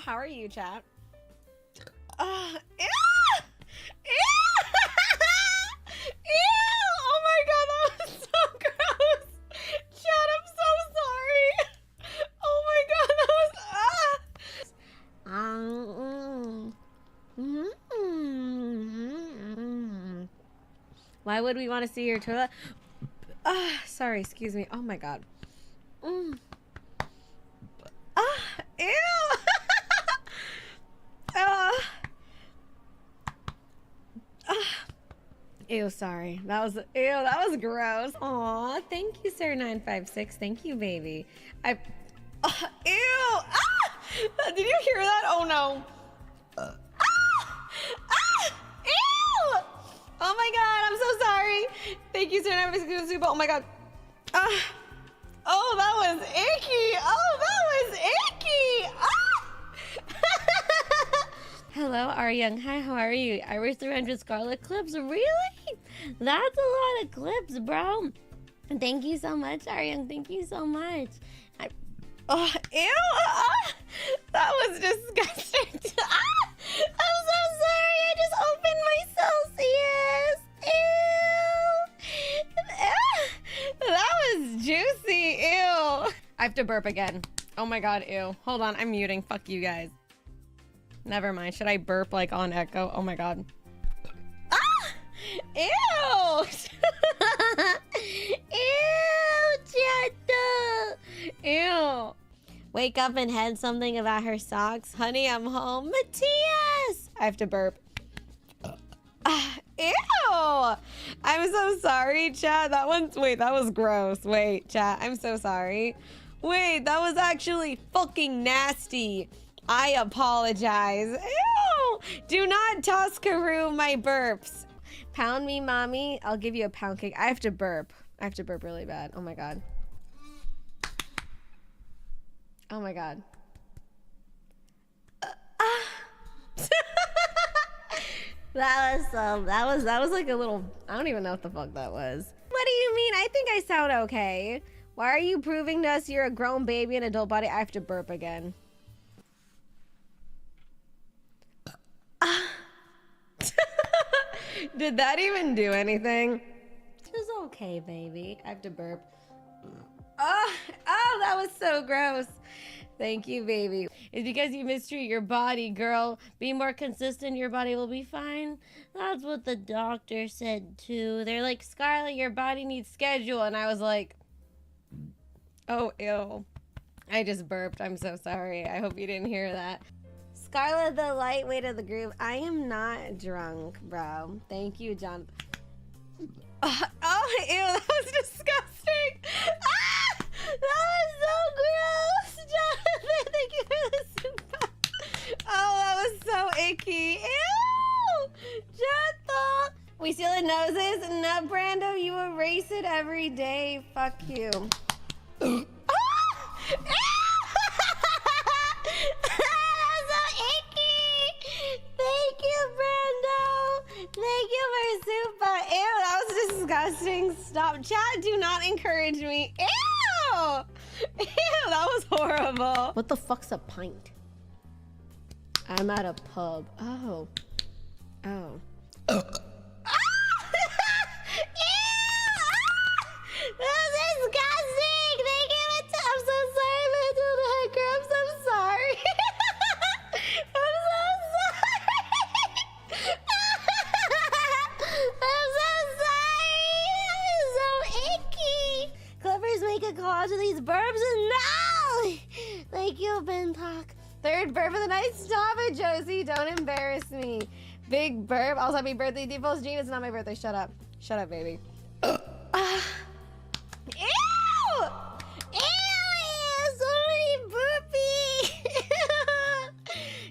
How are you, chat? Ew! Ew! Ew! Oh my god, that was so gross. Chat, I'm so sorry. Oh my god, that was Why would we want to see your toilet? Sorry, excuse me. Oh my god. Ew! Ew, sorry. That was gross. Aw, thank you, sir 956. Thank you, baby. Ew! Did you hear that? Oh no. Ew! Oh my god, I'm so sorry. Thank you, sir 956. Oh my god. Oh, that was icky. Oh, that was icky. Hello, Aryung. Hi, how are you? I reached 300 Scarlet clips. Really? That's a lot of clips, bro. Thank you so much, Aryung. Thank you so much. Ew. That was disgusting. I'm so sorry. I just opened my Celsius. Ew. That was juicy. Ew. I have to burp again. Oh my god, ew. Hold on, I'm muting. Fuck you guys. Never mind. Should I burp like on echo? Oh my god. Ew! Ew, Chato! Ew. Wake up and had something about her socks. Honey, I'm home. Matthias! I have to burp. Ew! I'm so sorry, chat. That was gross. Wait, chat. I'm so sorry. Wait, that was actually fucking nasty. I apologize. Ew! Do not Toscaroo my burps. Pound me, mommy. I'll give you a pound cake. I have to burp. I have to burp really bad. Oh my god. Oh my god. That was like a little, I don't even know what the fuck that was. What do you mean? I think I sound okay. Why are you proving to us you're a grown baby in an adult body? I have to burp again. Did that even do anything? It's okay, baby. I have to burp. Oh, that was so gross. Thank you, baby. It's because you mistreat your body, girl. Be more consistent, your body will be fine. That's what the doctor said, too. They're like, Scarlett, your body needs schedule. And I was like, oh, ew. I just burped. I'm so sorry. I hope you didn't hear that. Scarlett, the lightweight of the group. I am not drunk, bro. Thank you, John. Oh, ew, that was disgusting. That was so gross. Jonathan, thank you for the super. Oh, that was so icky. Ew! Jonathan. We seal the noses. No, Brando, you erase it every day. Fuck you. Ew! Thank you for super. Ew, that was disgusting. Stop. Chat, do not encourage me. Ew! Ew, that was horrible. What the fuck's a pint? I'm at a pub. Oh. Oh. Ew! That's disgusting. Thank you. I'm so sorry, Matilda Grumps. I'm sorry. I'm so sorry. Clippers make a call to these burps and no! Thank you, Ben Talk. Third burp of the night. Stop it, Josie. Don't embarrass me. Big burp. Also, happy birthday, Deeples. Gene, it's not my birthday. Shut up. Shut up, baby. Ew! Ew! So many burpees!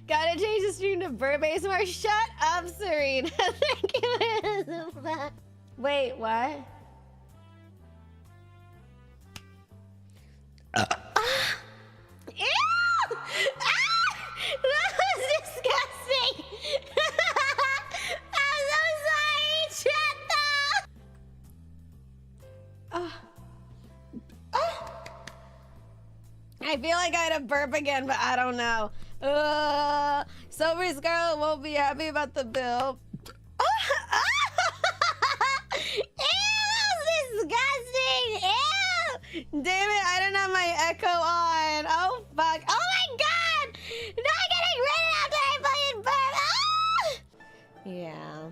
Gotta change the stream to burp ASMR. Shut up, Serena. Thank you for that. Wait, what? Ew! That was disgusting! I'm so sorry, Chetta! I feel like I had to burp again, but I don't know. Sober Scarlet won't be happy about the bill. Ew, that was disgusting. Ew. Damn it, I didn't have my echo on. Oh, fuck. Oh, my God. Not getting rid after I fucking burp. Yeah.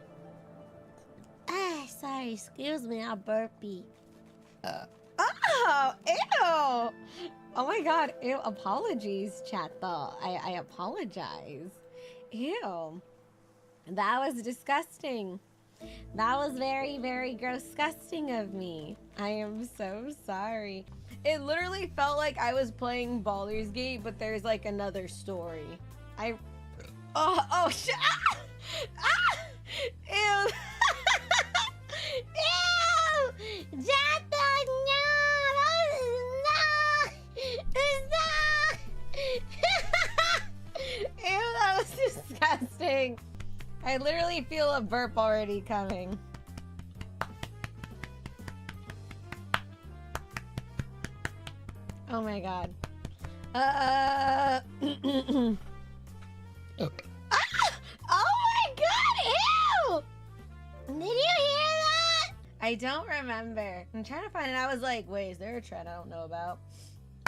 Sorry, excuse me, I'll burpee. Oh, ew. Oh my God, ew, apologies, chat though. I apologize. Ew. That was disgusting. That was very, very disgusting of me. I am so sorry. It literally felt like I was playing Baldur's Gate, but there's like another story. Oh shit. Ah! Ah! Ew. Ew! Jato, no! Ew, that was disgusting. I literally feel a burp already coming. Oh my God. Oh. Oh my God, ew! Did you hear that? I don't remember. I'm trying to find it. I was like, wait, is there a trend I don't know about?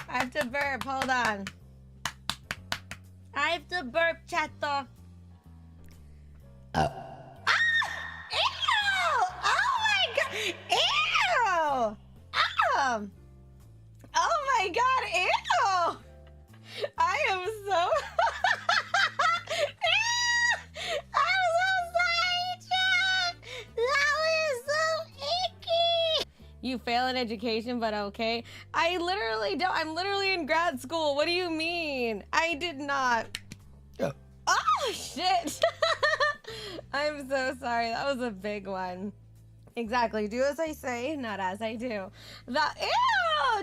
I have to burp, hold on. I have to burp, chato. Ah! Ew! Oh my God! Ew! Oh my God! Ew! I am so. Ew! I'm so sorry, Chad. That was so icky. You fail in education, but okay. I literally don't. I'm literally in grad school. What do you mean? I did not. Oh, oh shit. I'm so sorry. That was a big one. Exactly. Do as I say, not as I do. Ew!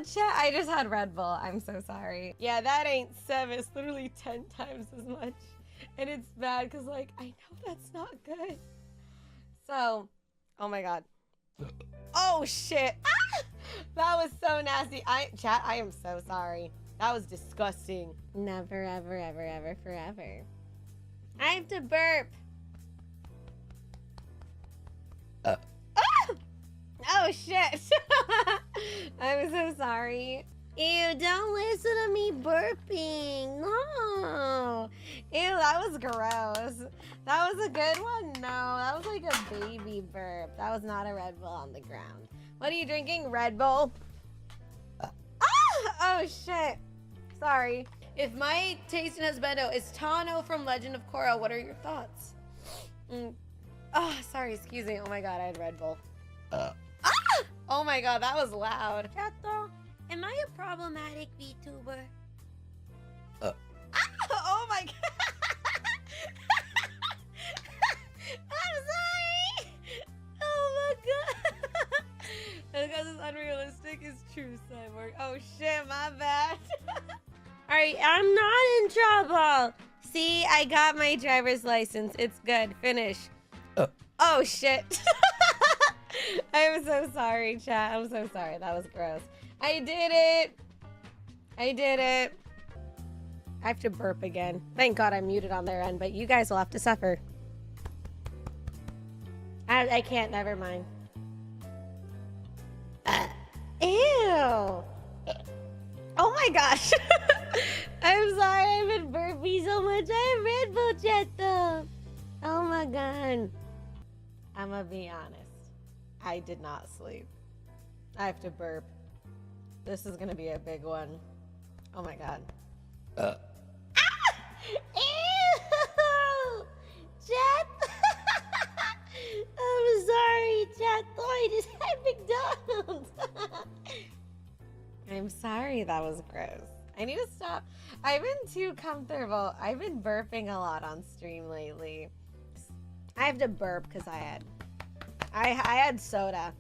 Chat. I just had Red Bull. I'm so sorry. Yeah, that ain't 7. It's literally 10 times as much. And it's bad because, like, I know that's not good. So, oh my God. Oh shit. Ah! That was so nasty. Chat, I am so sorry. That was disgusting. Never, ever, ever, ever, forever. I have to burp. Ah! Oh shit. I'm so sorry. Ew, don't listen to me burping. No. Ew, that was gross. That was a good one? No, that was like a baby burp. That was not a Red Bull on the ground. What are you drinking? Red Bull? Oh shit. Sorry. If my taste in husbando is Tano from Legend of Korra, what are your thoughts? Oh, sorry, excuse me. Oh my God, I had Red Bull. Oh my God, that was loud. Chato, am I a problematic VTuber? Oh my God. I'm sorry. Oh my God. Because it's unrealistic is true, Cyborg. Oh shit, my bad. Alright, I'm not in trouble. See, I got my driver's license. It's good. Finish. Oh shit. I'm so sorry, chat. I'm so sorry. That was gross. I did it. I did it. I have to burp again. Thank God I'm muted on their end, but you guys will have to suffer. I can't. Never mind. Ew. Oh my gosh. I'm sorry. I've been burping so much. I have Red Bull, Chato. Oh my God. I'm gonna be honest. I did not sleep. I have to burp. This is gonna be a big one. Oh my God. Ah! Ew! Chat. I'm sorry, Chat. I just had McDonald's. I'm sorry, that was gross. I need to stop. I've been too comfortable. I've been burping a lot on stream lately. I have to burp because I had soda.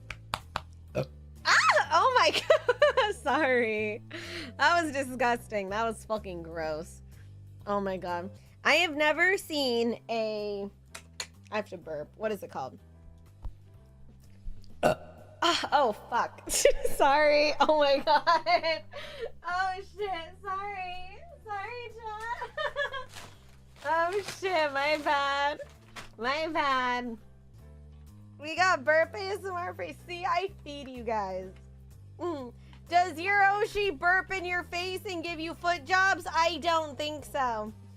Oh my God. Sorry. That was disgusting. That was fucking gross. Oh my God. I have never seen I have to burp. What is it called? Oh, fuck. Sorry. Oh my God. Oh shit. Sorry. Sorry, John. shit, my bad. My bad. We got burp ASMR for see, I feed you guys. Does your Oshi burp in your face and give you foot jobs? I don't think so.